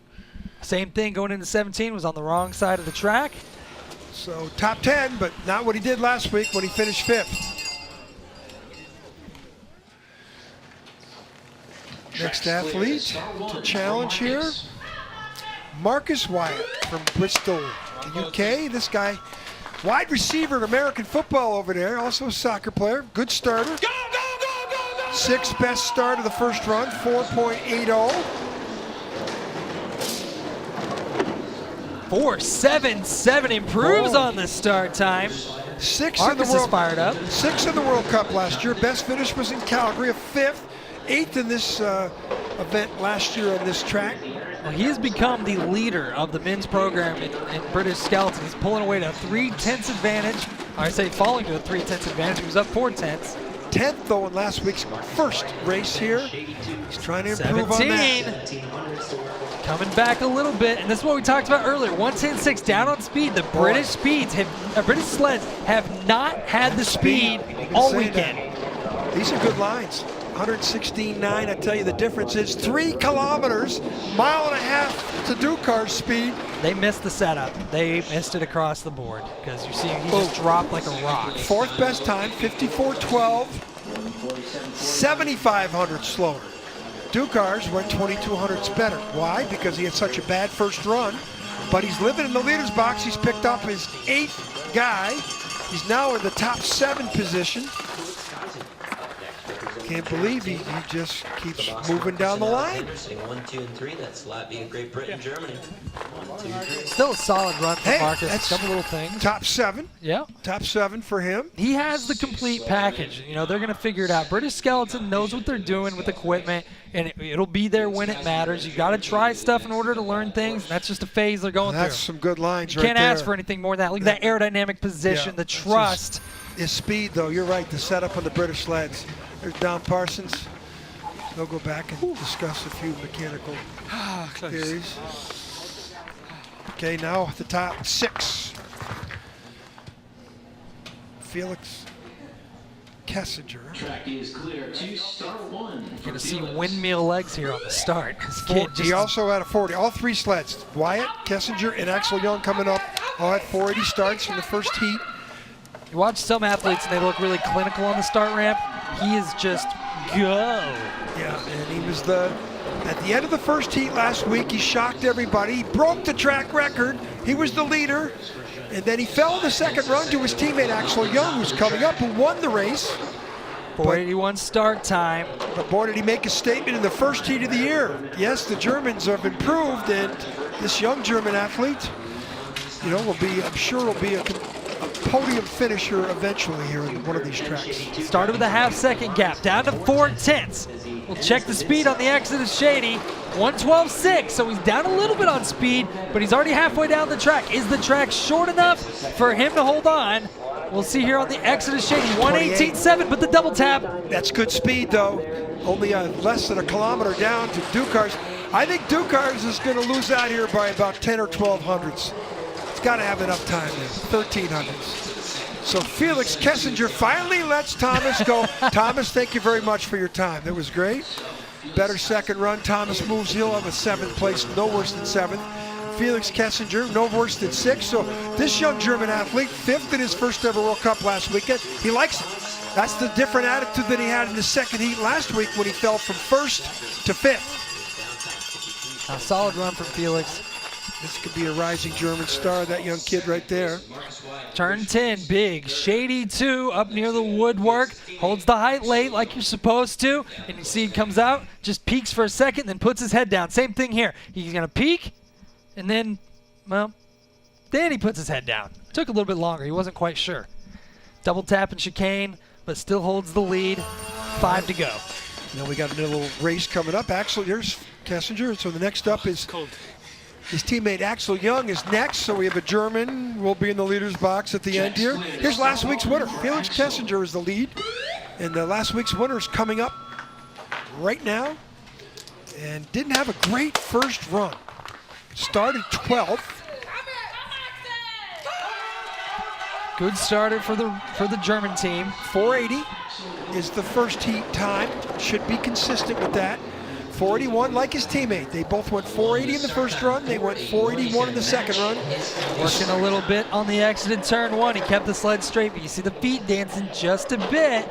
B: Same thing going into 17, was on the wrong side of the track.
A: So top 10, but not what he did last week when he finished 5th. Next athlete to challenge here, Marcus Wyatt from Bristol, the UK. This guy, wide receiver in American football over there, also a soccer player, good starter. 6th best start of the first run, 4.80.
B: 4.77 improves on the start time.
A: 6th
B: Marcus
A: in the
B: is fired up.
A: 6th in the World Cup last year. Best finish was in Calgary, a 5th. 8th in this event last year on this track.
B: Well, he has become the leader of the men's program in British skeleton. He's pulling away to a 3/10 advantage. I say falling to a 3/10 advantage. He was up 4/10.
A: 10th though in last week's first race here. He's trying to improve
B: 17.
A: on that.
B: Coming back a little bit, and this is what we talked about earlier. 110.6 down on speed. The British British sleds have not had the speed all weekend.
A: These are good lines. 116.9. I tell you, the difference is 3 kilometers, mile and a half to Ducar's speed.
B: They missed the setup. They missed it across the board because you see he just dropped like a rock.
A: 4th best time, 54.12, 7,500 slower. Ducar's went 2,200s better. Why? Because he had such a bad first run, but he's living in the leader's box. He's picked up his 8th guy. He's now in the top 7 position. Can't believe he just keeps moving down the line.
C: 1, 2, and 3. That's Latvia, Great Britain, Germany. 1, 2, 3.
B: Still a solid run for Marcus.
A: That's
B: Couple little things.
A: Top 7.
B: Yeah.
A: Top 7 for him.
B: He has the complete package. You know, they're going to figure it out. British Skeleton knows what they're doing with equipment, and it'll be there when it matters. You got to try stuff in order to learn things. And that's just a phase they're going
A: That's
B: through.
A: some good lines
B: You
A: right
B: can't
A: there.
B: ask for anything more than that. Look at that aerodynamic position, the trust.
A: His speed, though, you're right, the setup on the British sleds. There's Don Parsons. They'll go back and discuss a few mechanical theories. Okay, now the top 6. Felix Kessinger.
D: Track is clear to start 1.
B: You're going to see windmill legs here on the start. This kid
A: He
B: just
A: also had a 40. All 3 sleds, Wyatt, Kessinger, and Axel Young coming up. All had 480 starts in the first heat.
B: You watch some athletes and they look really clinical on the start ramp. He is just go.
A: Yeah, and he was at the end of the first heat last week, he shocked everybody. He broke the track record. He was the leader. And then he fell in the second run to his teammate Axel Young, who's coming up, who won the race.
B: 481 start time.
A: But boy, did he make a statement in the first heat of the year. Yes, the Germans have improved, and this young German athlete, you know, I'm sure will be a podium finisher eventually here in one of these tracks.
B: Started with a half-second gap, down to 4/10. We'll check the speed on the Exodus Shady. 112.6, so he's down a little bit on speed, but he's already halfway down the track. Is the track short enough for him to hold on? We'll see here on the Exodus Shady. 118.7, but the double tap.
A: That's good speed, though. Only less than a kilometer down to Ducar's. I think Ducar's is going to lose out here by about 10 or 12 hundredths. It's got to have enough time there, 1300s. So Felix Kessinger finally lets Thomas go. Thomas, thank you very much for your time. That was great. Better second run. Thomas moves. He'll have a 7th place, no worse than 7th. Felix Kessinger, no worse than 6th. So this young German athlete, 5th in his first ever World Cup last weekend. He likes it. That's the different attitude that he had in the second heat last week when he fell from 1st to 5th.
B: A solid run from Felix.
A: This could be a rising German star, that young kid right there.
B: Turn 10, big, Shady 2 up near the woodwork. Holds the height late like you're supposed to. And you see he comes out, just peeks for a second, then puts his head down. Same thing here. He's going to peek, and then, well, then he puts his head down. Took a little bit longer. He wasn't quite sure. Double tap and chicane, but still holds the lead. 5 to go.
A: Now we got a little race coming up. Axel, here's Kessinger. So the next up is his teammate Axel Young is next. So we have a German. We'll be in the leader's box at the end here. Here's last week's winner. Felix Kessinger is the lead. And the last week's winner is coming up right now. And didn't have a great first run. Started 12th.
B: Good starter for the German team.
A: 480 is the first heat time. Should be consistent with that. 481 like his teammate. They both went 480 in the first run. They went 481 in the second run.
B: Working a little bit on the exited turn 1. He kept the sled straight, but you see the feet dancing just a bit.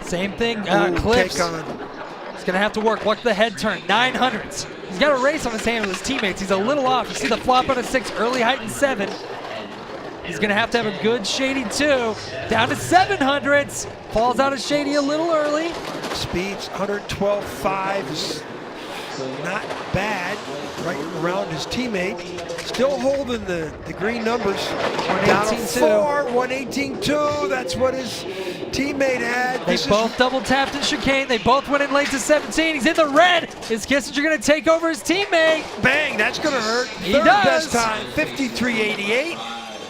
B: Same thing, clips.
A: Take on.
B: He's going to have to work. Watch the head turn, 900s. He's got a race on his hand with his teammates. He's a little off. You see the flop on a 6, early height in 7. He's going to have a good Shady 2. Down to 700s. Falls out of Shady a little early.
A: Speeds 112.5 is not bad. Right around his teammate. Still holding the green numbers. Down to 4, 118.2. That's what his teammate had.
B: They both double tapped in chicane. They both went in late to 17. He's in the red. Is Kessinger going to take over his teammate?
A: Bang, that's going to hurt.
B: He
A: Third
B: does.
A: best time, 53.88.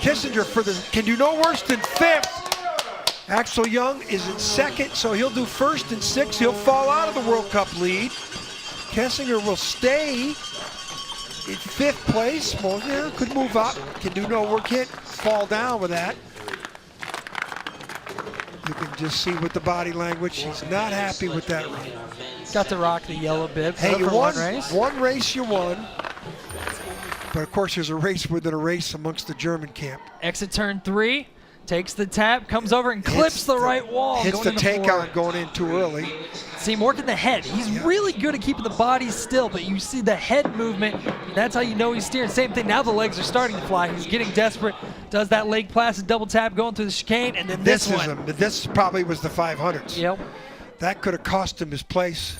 A: Kessinger can do no worse than 5th. Axel Young is in 2nd, so he'll do 1st and 6th. He'll fall out of the World Cup lead. Kessinger will stay in 5th place. Well, yeah, could move up. Can do no work, can't fall down with that. You can just see with the body language, he's not happy with that run.
B: Got to rock the yellow bib.
A: Hey, you
B: for
A: won
B: one race.
A: one race, you won. But of course, there's a race within a race amongst the German camp.
B: Exit turn 3, takes the tap, comes over and clips the right wall.
A: Hits the takeout going in too early.
B: See him working the head. He's really good at keeping the body still, but you see the head movement. That's how you know he's steering. Same thing, now the legs are starting to fly. He's getting desperate. Does that Lake Placid double tap going through the chicane, and then this one.
A: This probably was the 500s.
B: Yep.
A: That could have cost him his place.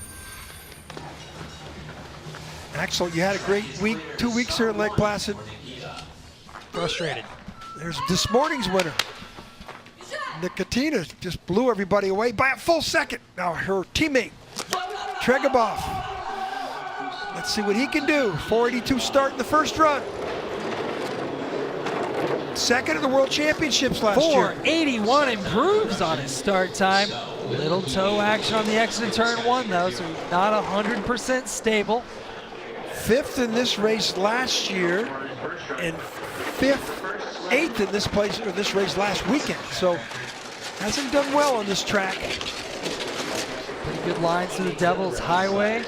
A: Axel, you had a great week, 2 weeks here in Lake Placid.
B: Frustrated.
A: There's this morning's winner. Nicotina just blew everybody away by a full second. Now her teammate, Tregabov. Let's see what he can do. 482 start in the first run. Second in the World Championships last year.
B: 481 improves on his start time. Little toe action on the exit of turn 1 though, so not 100% stable.
A: 5th in this race last year, and 8th in this race last weekend. So hasn't done well on this track.
B: Pretty good lines through the Devil's Highway.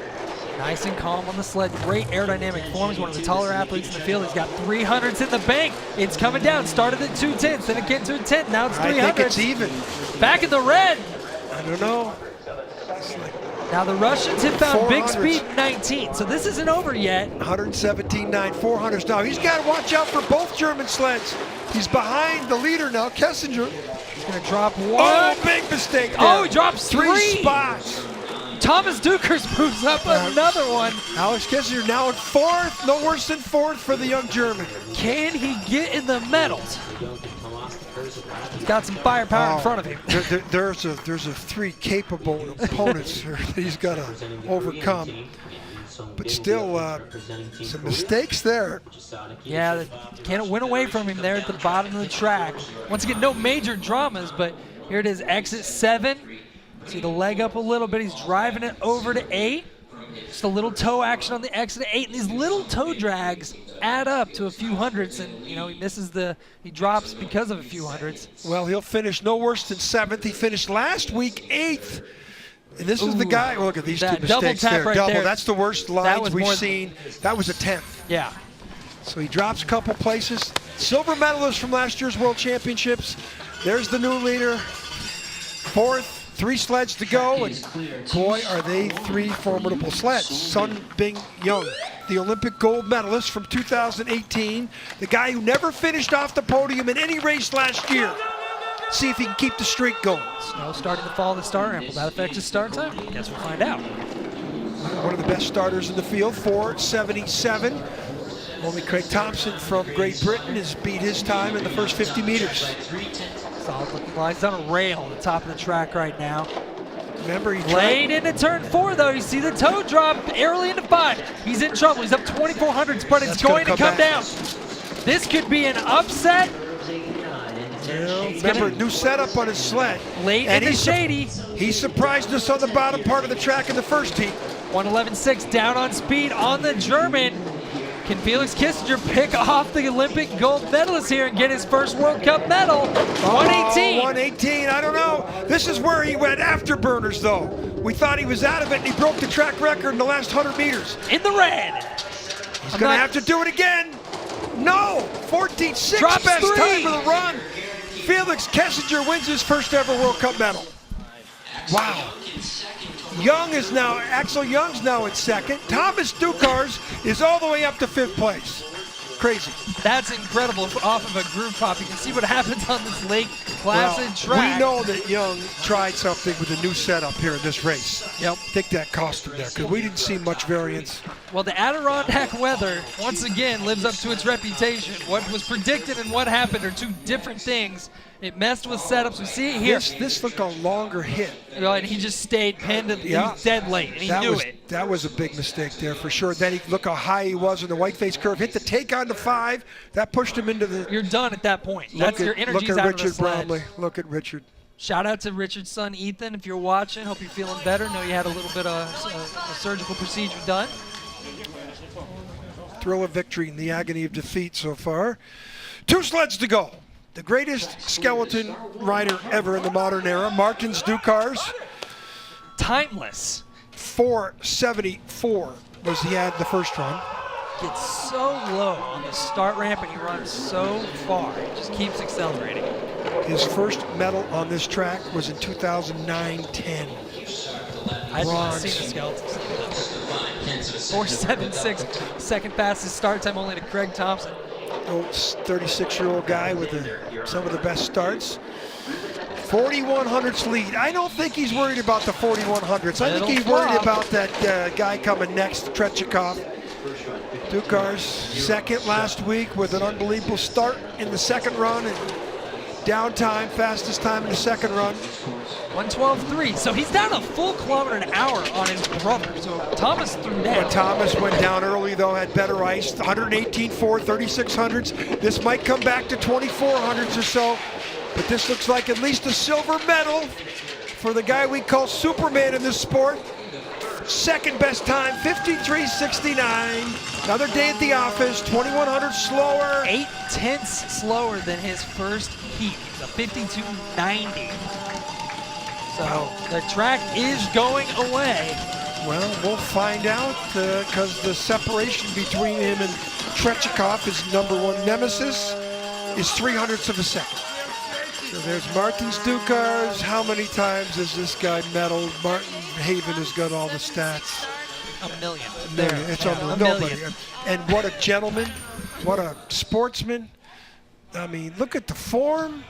B: Nice and calm on the sled. Great aerodynamic form. He's one of the taller athletes in the field. He's got 300s in the bank. It's coming down. Started at 210s, then it gets to a 10. Now it's 300.
A: I think it's even.
B: Back in the red.
A: I don't know.
B: Now the Russians have found
A: 400s.
B: big speed 19, so this isn't over yet.
A: 117.9, 400s. Now he's got to watch out for both German sleds. He's behind the leader now, Kessinger.
B: He's going to drop 1.
A: Oh, big mistake there.
B: Oh, he drops 3
A: spots.
B: Thomas Dukers moves up another one.
A: Alex Kessinger now in 4th. No worse than 4th for the young German.
B: Can he get in the medals? He's got some firepower in front of him.
A: There's a 3 capable opponents that he's got to overcome. But still, some mistakes there.
B: Yeah, can't win away from him there at the bottom of the track. Once again, no major dramas, but here it is, exit 7. See the leg up a little bit. He's driving it over to 8. Just a little toe action on the exit of 8. And these little toe drags add up to a few hundreds, and he drops because of a few hundreds.
A: Well, he'll finish no worse than 7th. He finished last week 8th. And this is the guy. Well, look at these 2 mistakes there.
B: Right
A: double.
B: there.
A: That's the worst lines we've seen. That was a 10th.
B: Yeah.
A: So he drops a couple places. Silver medalist from last year's World Championships. There's the new leader. 4th. 3 sleds to go, and boy, are they 3 formidable sleds. Sun Bing Young, the Olympic gold medalist from 2018, the guy who never finished off the podium in any race last year. See if he can keep the streak going.
B: Snow starting to fall the start ramp. Will that affect his start time? Guess we'll find out.
A: One of the best starters in the field, 4:77. Only Craig Thompson from Great Britain has beat his time in the first 50 meters.
B: Solid looking line. He's on a rail at the top of the track right now.
A: Remember, he
B: late into turn 4 though. You see the toe drop early into 5. He's in trouble. He's up 2,400s, but it's going to come down. This could be an upset.
A: Remember, new setup on his sled.
B: Late into shady.
A: He surprised us on the bottom part of the track in the first heat.
B: 111.6 down on speed on the German. Can Felix Kissinger pick off the Olympic gold medalist here and get his first World Cup medal? 118.
A: 118, I don't know. This is where he went afterburners, though. We thought he was out of it, and he broke the track record in the last 100 meters.
B: In the red.
A: He's going to have to do it again. No, 14.6, best
B: 3.
A: time of the run. Felix Kissinger wins his first ever World Cup medal. Wow. Axel Young's now in 2nd. Thomas Dukars is all the way up to 5th place. Crazy.
B: That's incredible off of a groove pop. You can see what happens on this Lake Placid track.
A: We know that Young tried something with a new setup here in this race.
B: Yep.
A: I think that cost him there because we didn't see much variance.
B: Well, the Adirondack weather, once again, lives up to its reputation. What was predicted and what happened are 2 different things. It messed with setups. We see it here.
A: This looked a longer hit.
B: And he just stayed pinned. He was dead late, and he knew it.
A: That was a big mistake there for sure. Then look how high he was in the whiteface curve. Hit the take on the 5. That pushed him into the...
B: You're done at that point. Your energy's
A: look at
B: out
A: Richard
B: of the sled.
A: Bromley. Look at Richard.
B: Shout out to Richard's son, Ethan, if you're watching. Hope you're feeling better. Know you had a little bit of a surgical procedure done.
A: thrill of victory and the agony of defeat so far. 2 sleds to go. The greatest skeleton rider ever in the modern era, Martins Ducars.
B: Timeless.
A: 474 was he had the first run.
B: Gets so low on the start ramp and he runs so far. He just keeps accelerating.
A: His first medal on this track was in 2009-10.
B: I've
A: Bronze.
B: seen the skeletons. 4.76, second fastest start time only to Craig Thompson.
A: Old 36-year-old guy with some of the best starts. 4100s lead. I don't think he's worried about the 4100s. I think he's worried about that guy coming next, Trechikov. Ducars second last week with an unbelievable start in the second run and downtime, fastest time in the second run.
B: 1:12.3. So he's down a full kilometer an hour on his brother. So Thomas threw down.
A: But Thomas went down early though, had better ice. 118.4, 3600s. This might come back to 2400s or so. But this looks like at least a silver medal for the guy we call Superman in this sport. Second best time, 53.69. Another day at the office, 2100 slower.
B: 0.8 slower than his first heat. He's a 52.90. So the track is going away.
A: Well, we'll find out because the separation between him and Trechikov, his #1 nemesis, is 0.03 of a second. So there's Martins Ducars. How many times has this guy medaled? Martin Haven has got all the stats.
B: A million.
A: It's
B: Yeah,
A: unbelievable.
B: a
A: Nobody.
B: million.
A: And what a gentleman. What a sportsman. I mean, look at the form.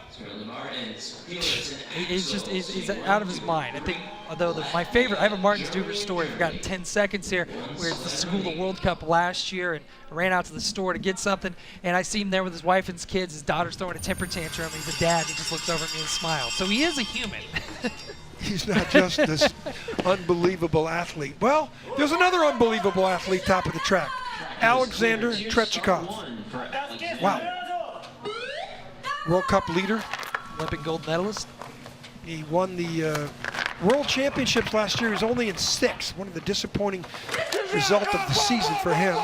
B: He's out of his mind. I think, although my favorite, I have a Martins Ducars story. We've got 10 seconds here. We were at the School of the World Cup last year and ran out to the store to get something. And I see him there with his wife and his kids. His daughter's throwing a temper tantrum. He's a dad. He just looks over at me and smiles. So he is a human.
A: He's not just this unbelievable athlete. Well, there's another unbelievable athlete top of the track. Alexander Trechikov. Wow. World Cup leader.
B: Olympic gold medalist.
A: He won the World Championships last year. He was only in 6th. One of the disappointing result of the season for him.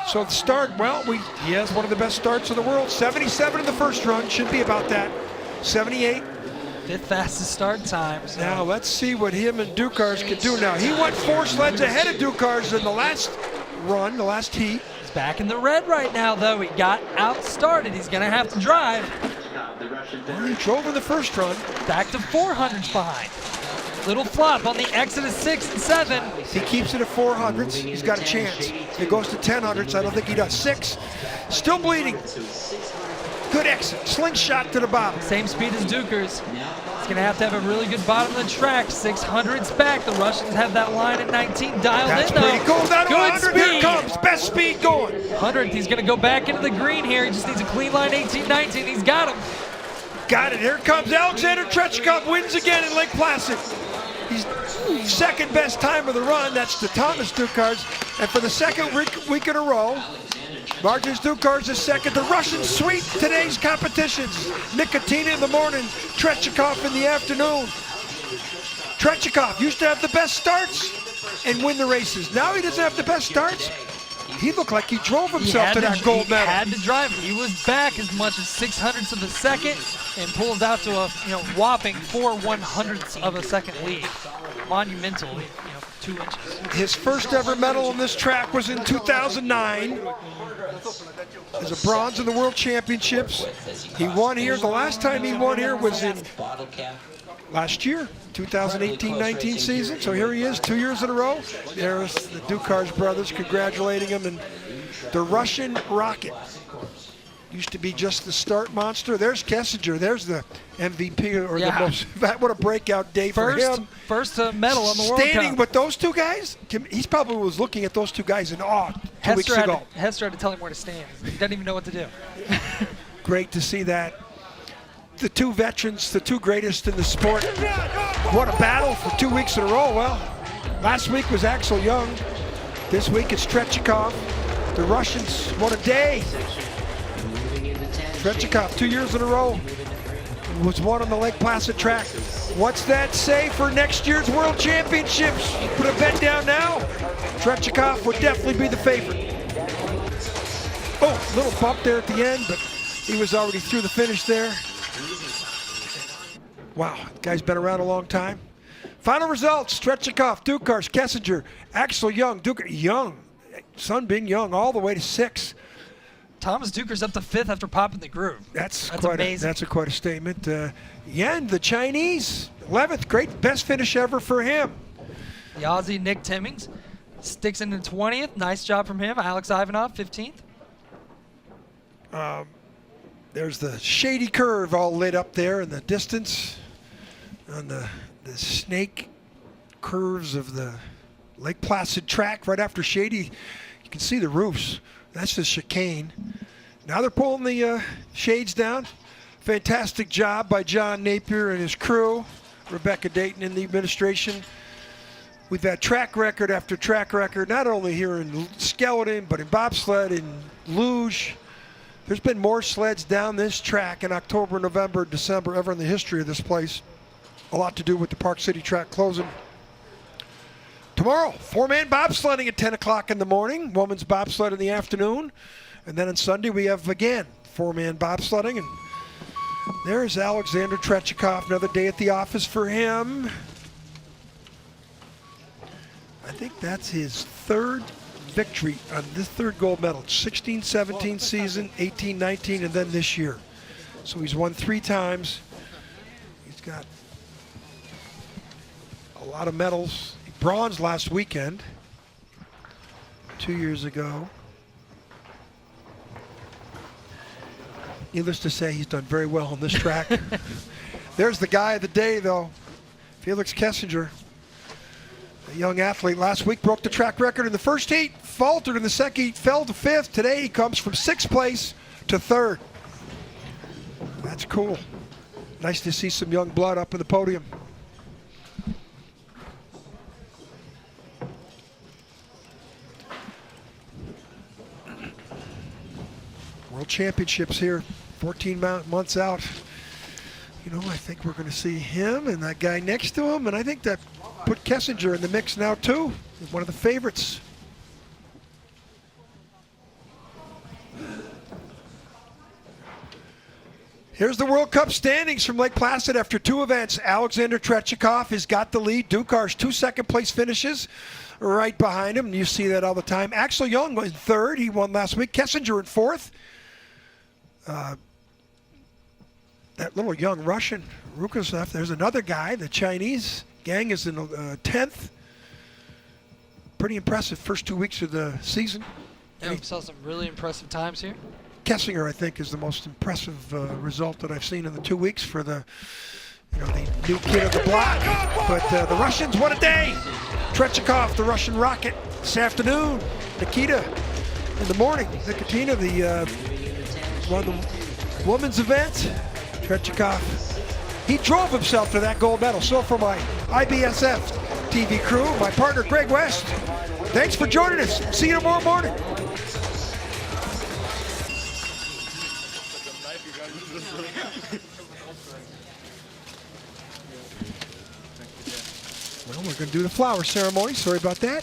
A: So the start, well, he has one of the best starts in the world. 77 in the first run. Should be about that. 78.
B: 5th fastest start time. So.
A: Now let's see what him and Ducars can do now. He went 4 sleds ahead of Ducars in the last run, the last heat.
B: He's back in the red right now, though. He got outstarted. He's going to have to drive.
A: Well, he drove in the first run.
B: Back to 400s behind. Little flop on the exit of 6 and 7.
A: If he keeps it at 400s, he's got a chance. If it goes to 1000s, I don't think he does. 6, still bleeding. Good exit, slingshot to the bottom.
B: Same speed as Ducars. He's going to have a really good bottom of the track. 600s back. The Russians have that line at 19 dialed
A: That's
B: in, though.
A: pretty cool. Down to
B: Good
A: 100,
B: speed.
A: here it comes. Best speed going.
B: 100th, he's going to go back into the green here. He just needs a clean line, 18-19. He's got him.
A: Got it. Here comes Alexander Trechikov. Wins again in Lake Placid. He's second best time of the run. That's to Thomas Ducars. And for the second week in a row, Martins Ducars is second. The Russians sweep today's competitions. Nicotina in the morning, Trechikov in the afternoon. Trechikov used to have the best starts and win the races. Now he doesn't have the best starts. He looked like he drove himself to that gold medal.
B: He had to drive it. He was back as much as 600ths of a second and pulls out to a whopping 4 100ths of a second lead. Monumental, 2 inches.
A: His first ever medal on this track was in 2009. As a bronze in the World Championships. He won here. The last time he won here was in last year, 2018-19 season. So here he is, 2 years in a row. There's the Ducars brothers congratulating him. And the Russian Rocket used to be just the start monster. There's Kessinger. There's the MVP or the most. What a breakout day for him.
B: First medal on the World Cup.
A: Standing with those two guys, he probably was looking at those two guys in awe 2 weeks ago.
B: Hester had to tell him where to stand. He doesn't even know what to do.
A: Great to see that. The two veterans, the two greatest in the sport. What a battle for 2 weeks in a row. Well, last week was Axel Young. This week it's Trechikov. The Russians, what a day. Trechikov, 2 years in a row, was won on the Lake Placid track. What's that say for next year's World Championships? Put a bet down now. Trechikov would definitely be the favorite. Oh, little bump there at the end, but he was already through the finish there. Wow, guy's been around a long time. Final results: Tretiakov, Dukars, Kessinger, Axel Young, Young, Sun Bin Young, all the way to 6.
B: Thomas Duker's up to 5th after popping the groove.
A: That's
B: quite amazing.
A: That's quite a statement. Yen, the Chinese, 11th, great, best finish ever for him.
B: The Aussie Nick Timmings sticks in 20th. Nice job from him. Alex Ivanov, 15th.
A: There's the shady curve all lit up there in the distance on the snake curves of the Lake Placid track right after Shady. You can see the roofs. That's the chicane. Now they're pulling the shades down. Fantastic job by John Napier and his crew. Rebecca Dayton in the administration. We've had track record after track record, not only here in skeleton, but in bobsled, in luge. There's been more sleds down this track in October, November, December ever in the history of this place. A lot to do with the Park City track closing. Tomorrow, 4-man bobsledding at 10 o'clock in the morning, women's bobsled in the afternoon. And then on Sunday, we have, again, 4-man bobsledding. And there's Alexander Tretiakov, another day at the office for him. I think that's his 3rd victory on this 3rd gold medal. 16-17 season, 18-19, and then this year. So he's won 3 times. He's got a lot of medals. Bronze last weekend, 2 years ago. Needless to say, he's done very well on this track. There's the guy of the day, though, Felix Kessinger. A young athlete last week broke the track record in the first heat, faltered in the second heat, fell to 5th. Today he comes from 6th place to 3rd. That's cool. Nice to see some young blood up in the podium. World Championships here, 14 months out. You know, I think we're going to see him and that guy next to him, and I think that put Kessinger in the mix now too. He's one of the favorites. Here's the World Cup standings from Lake Placid after 2 events. Alexander Tretiakov has got the lead. Dukars 2 second-place finishes right behind him. You see that all the time. Axel Young was in 3rd. He won last week. Kessinger in 4th. That little young Russian, Rukasov, there's another guy, the Chinese. Gang is in 10th. Pretty impressive first 2 weeks of the season.
B: Yeah, we saw some really impressive times here.
A: Kessinger, I think, is the most impressive result that I've seen in the 2 weeks for the, the new kid of the block. But the Russians, what a day! Tretiakov, the Russian rocket, this afternoon. Nikita in the morning. Nikotina, won the women's event. Tretiakov, he drove himself to that gold medal. So for my IBSF TV crew, my partner Greg West, thanks for joining us. See you tomorrow morning. Well, we're going to do the flower ceremony. Sorry about that.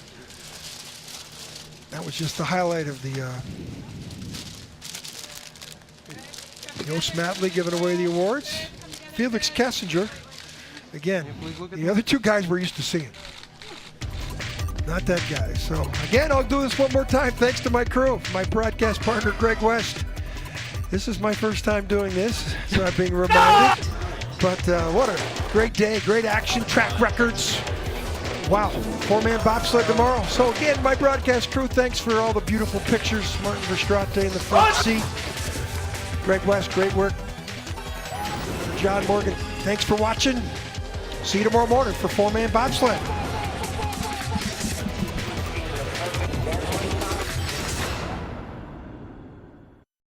A: That was just the highlight of the Yost Matley giving away the awards. Felix Kessinger, again, the other 2 guys we're used to seeing. Not that guy. So, again, I'll do this one more time. Thanks to my crew, my broadcast partner, Greg West. This is my first time doing this, so I'm being reminded. But what a great day, great action, track records. Wow, 4-man bobsled tomorrow. So again, my broadcast crew, thanks for all the beautiful pictures. Martin Verstrate in the front seat. Greg West, great work. John Morgan, thanks for watching. See you tomorrow morning for 4-man bobsled.